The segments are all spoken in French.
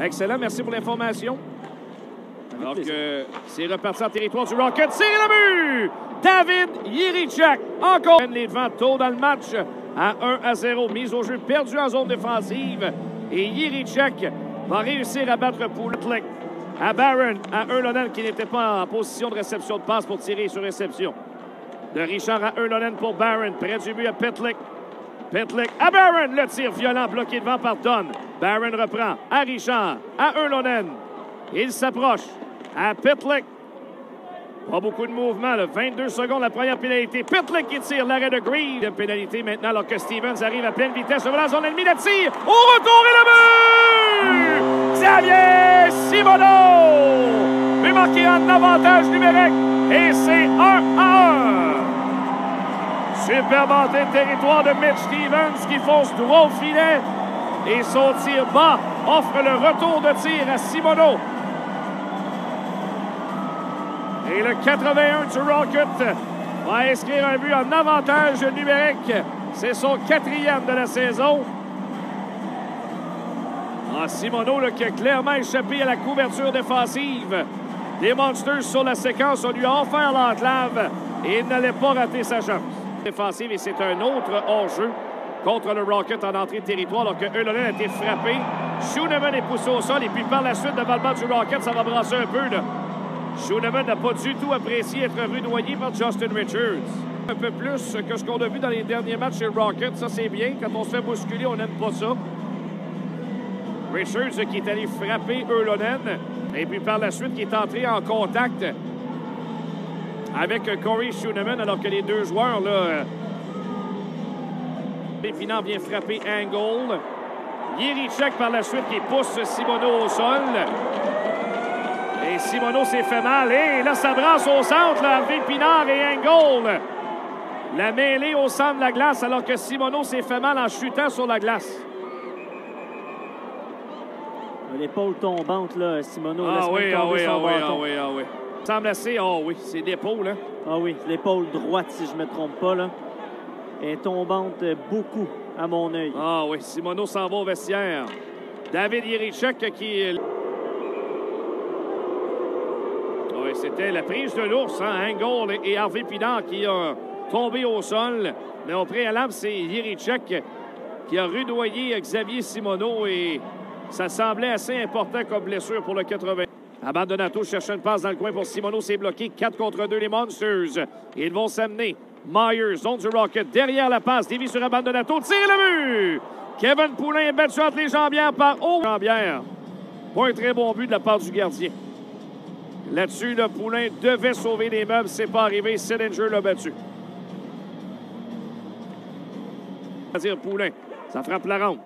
Excellent, merci pour l'information. Alors que c'est reparti en territoire du Rocket. C'est le but! David Jiricek. Encore les devants tôt dans le match à 1-0. Mise au jeu perdue en zone défensive. Et Jiricek va réussir à battre Poulic. À Barron, à Yrlonen qui n'était pas en position de réception de passe pour tirer sur réception. De Richard à Yrlonen pour Barron. Près du but à Pitlick. Pitlick à Barron. Le tir violent bloqué devant par Dunn. Barron reprend à Richard, à Yrlonen. Il s'approche à Pitlick. Pas beaucoup de mouvement. 22 secondes, la première pénalité. Pitlick qui tire l'arrêt de Green. Une pénalité maintenant alors que Stevens arrive à pleine vitesse over la zone ennemie. Le tir au retour et le but! Xavier Simoneau veut marquer en avantage numérique. Et c'est 1-1. Superbe entrée de territoire de Mitch Stevens qui fonce droit au filet. Et son tir bas offre le retour de tir à Simoneau. Et le 81 du Rocket va inscrire un but en avantage numérique. C'est son 4e de la saison. Simoneau qui a clairement échappé à la couverture défensive des Monsters sur la séquence. On lui a offert l'enclave et il n'allait pas rater sa chance. Défensive et c'est un autre hors-jeu contre le Rocket en entrée de territoire alors que Yrlonen a été frappé. Schooneman est poussé au sol et puis par la suite devant le banc du Rocket, ça va brasser un peu. Schooneman n'a pas du tout apprécié être rudoyé par Justin Richards. Un peu plus que ce qu'on a vu dans les derniers matchs chez le Rocket. Ça, c'est bien. Quand on se fait bousculer, on n'aime pas ça. Richards qui est allé frapper Yrlonen. Et puis par la suite, qui est entré en contact avec Corey Schooneman alors que les deux joueurs, là... Pinard vient frapper Angle. Jiricek par la suite qui pousse Simoneau au sol. Et Simoneau s'est fait mal. Et là, ça brasse au centre, là, Harvey Pinard et Angle. La mêlée au centre de la glace alors que Simoneau s'est fait mal en chutant sur la glace. L'épaule tombante, là, Simoneau. Ah oui. Semble assez. Ah oui, c'est l'épaule, hein? Ah oui, l'épaule droite, si je ne me trompe pas, là. Est tombante beaucoup à mon œil. Ah oui, Simoneau s'en va au vestiaire. David Jiricek qui... Oui, c'était la prise de l'ours, hein? Angle et Harvey Pinard qui ont tombé au sol. Mais au préalable, c'est Jiricek qui a rudoyé Xavier Simoneau et ça semblait assez important comme blessure pour le 80. Abbandonato cherche une passe dans le coin pour Simoneau. C'est bloqué. 4 contre 2 les Monsters. Ils vont s'amener. Myers, zone du Rocket, derrière la passe, dévie sur Abbandonato, tire le but! Kevin Poulin est battu entre les jambières par Jambière. Pas un très bon but de la part du gardien. Là-dessus, le Poulin devait sauver les meubles, c'est pas arrivé, Sillinger l'a battu. C'est-à-dire Poulin, ça frappe la ronde.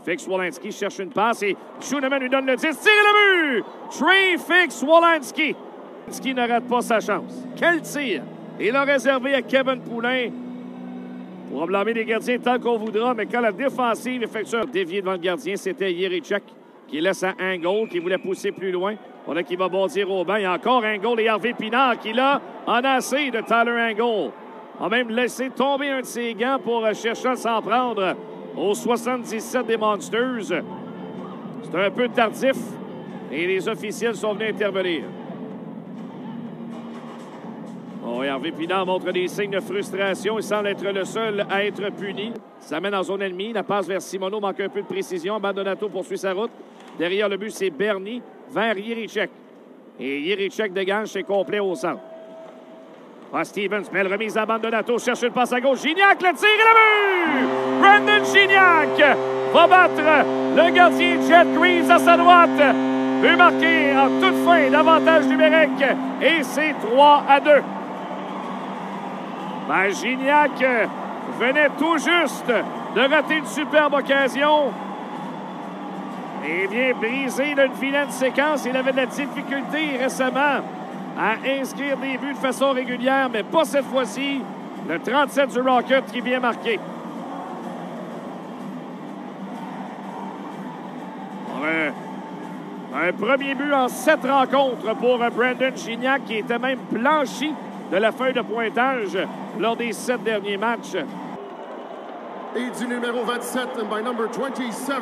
Fix Wolanski cherche une passe et Schooneman lui donne le 10, tire le but! Trey Fix Wolanski. Wolanski ne rate pas sa chance. Quel tir! Il a réservé à Kevin Poulin. On va blâmer les gardiens tant qu'on voudra, mais quand la défensive effectue un dévié devant le gardien, c'était Jiricek qui laisse à Angle, qui voulait pousser plus loin. Voilà qui va bondir au banc. Il y a encore Angle et Harvey Pinard qui, là, en a assez de Tyler Angle. A même laissé tomber un de ses gants pour chercher à s'en prendre au 77 des Monsters. C'est un peu tardif et les officiels sont venus intervenir. Oh, Harvey Pinard montre des signes de frustration. Il semble être le seul à être puni. Ça mène en zone ennemie. La passe vers Simoneau manque un peu de précision. Abbandonato poursuit sa route. Derrière le but, c'est Bernie vers Jiricek. Et Jiricek dégage, c'est complet au centre. Stevens, belle remise à Abbandonato. Cherche une passe à gauche. Gignac, le tir et le but! Brandon Gignac va battre le gardien Jet Greaves à sa droite. Peut marquer en toute fin d'avantage numérique. Et c'est 3-2. Gignac venait tout juste de rater une superbe occasion. Et vient briser d'une vilaine séquence. Il avait de la difficulté récemment à inscrire des buts de façon régulière, mais pas cette fois-ci. Le 37 du Rocket qui vient marquer. Un premier but en 7 rencontres pour Brandon Gignac qui était même blanchi de la feuille de pointage lors des 7 derniers matchs. Et du numéro 27, by number 27,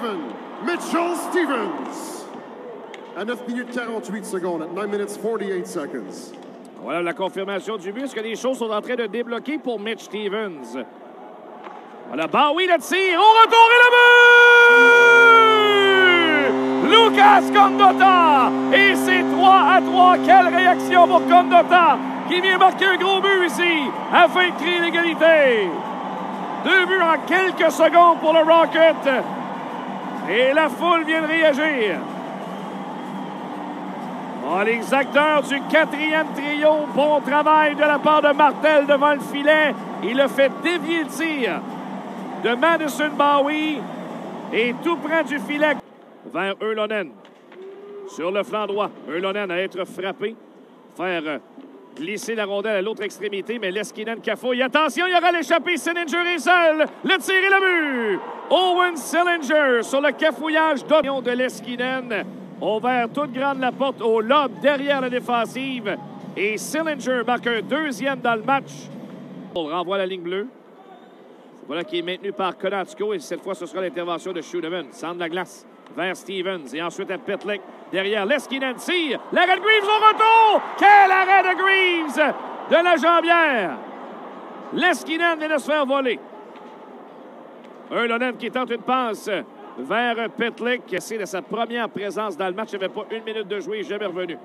Mitchell Stevens. À 9 minutes 48 secondes, at 9 minutes 48 seconds. Voilà la confirmation du but. Est-ce que les choses sont en train de débloquer pour Mitch Stevens? Voilà, Bowie le tir. Au retour et le but! Lucas Condotta! Et c'est 3-3. Quelle réaction pour Condotta qui vient marquer un gros but ici afin de créer l'égalité. 2 buts en quelques secondes pour le Rocket. Et la foule vient de réagir. Oh, les acteurs du 4e trio, bon travail de la part de Martel devant le filet. Il a fait dévier le tir de Madison Bowie et tout près du filet vers Ylönen. Sur le flanc droit, Ylönen à être frappé, faire glisser la rondelle à l'autre extrémité, mais Leskinen cafouille. Attention, il y aura l'échappée. Sillinger est seul. Le tir et le but. Owen Sillinger sur le cafouillage de Leskinen. Ouvert toute grande la porte au lob derrière la défensive. Et Sillinger marque un 2e dans le match. On renvoie la ligne bleue. Voilà qui est maintenu par Konatsko. Et cette fois, ce sera l'intervention de Schuenemann. Centre de la glace vers Stevens. Et ensuite à Pitlick. Derrière, Leskinen tire. L'arrêt de Greaves au retour. Quel arrêt de Greaves de la jambière. Leskinen vient de se faire voler. Ylönen qui tente une passe vers Pitlick. C'est de sa première présence dans le match. Il n'y avait pas 1 minute de jouer. Jamais revenu.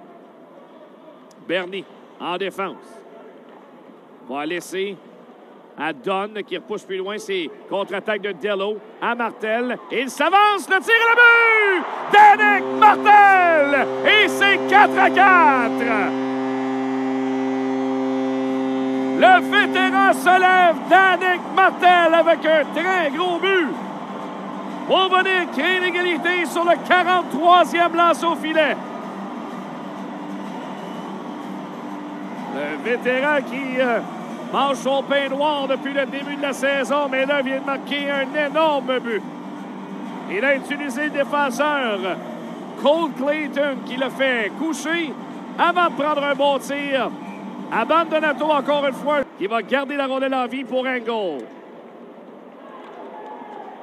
Bernie en défense. Va laisser à Dunn qui repousse plus loin. C'est contre-attaque de Dello à Martel. Il s'avance. Le tir et le but! Danik Martel! Et c'est 4-4. Le vétéran se lève. Danik Martel avec un très gros but. Pour venir créer l'égalité sur le 43e lance au filet. Le vétéran qui mange son pain noir depuis le début de la saison, mais là vient de marquer un énorme but. Il a utilisé le défenseur Cole Clayton qui l'a fait coucher avant de prendre un bon tir. Abbandonato encore une fois qui va garder la rondelle en vie pour Angle.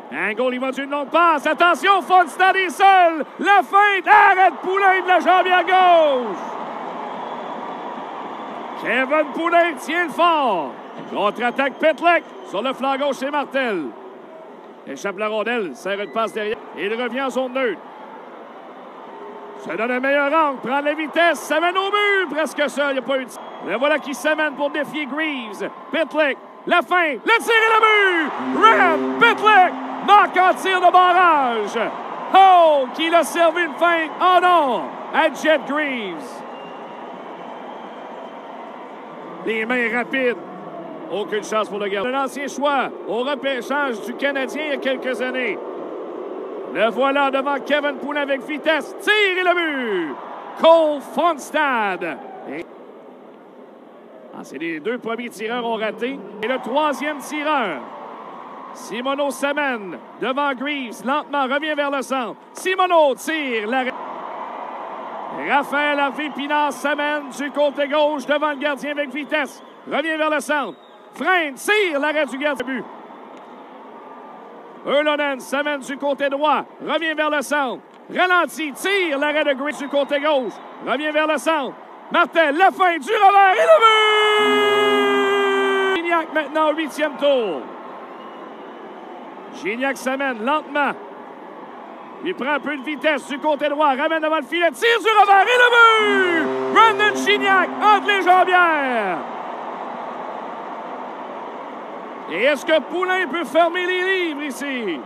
Angle, il va d'une longue passe. Attention, Fonstad est seul. La feinte, arrête Poulain de la jambière gauche. Kevin Poulain tient le fort. Contre-attaque Pitlick. Sur le flanc gauche, c'est Martel. Échappe la rondelle, serre une passe derrière. Il revient en zone neutre. Se donne un meilleur angle, prend la vitesse, s'amène au but. Presque seul, il n'y a pas eu de... Le voilà qui s'amène pour défier Greaves. Pitlick, la fin, le tir et le but. Rand Pitlick marque en tir de barrage. Oh, qui l'a servi une feinte. Oh non, à Jet Greaves. Les mains rapides. Aucune chance pour le gardien. Un ancien choix au repêchage du Canadien il y a quelques années. Le voilà devant Kevin Poulin avec vitesse. Tire et le but. Cole Fonstad. C'est les 2 premiers tireurs ont raté. Et le 3e tireur. Simoneau s'amène devant Greaves. Lentement, revient vers le centre. Simoneau tire. Raphaël Harvey-Pinard s'amène du côté gauche devant le gardien avec vitesse. Revient vers le centre. Freine, tire, l'arrêt du gardien de but. Ylönen s'amène du côté droit. Revient vers le centre. Ralentit, tire, l'arrêt de Greaves du côté gauche. Revient vers le centre. Martel, la fin du revers et le but! Gignac maintenant au 8e tour. Gignac s'amène lentement. Il prend un peu de vitesse du côté droit, ramène devant le filet, tire du revers et le but! Brandon Gignac entre les jambières. Et est-ce que Poulain peut fermer les livres ici?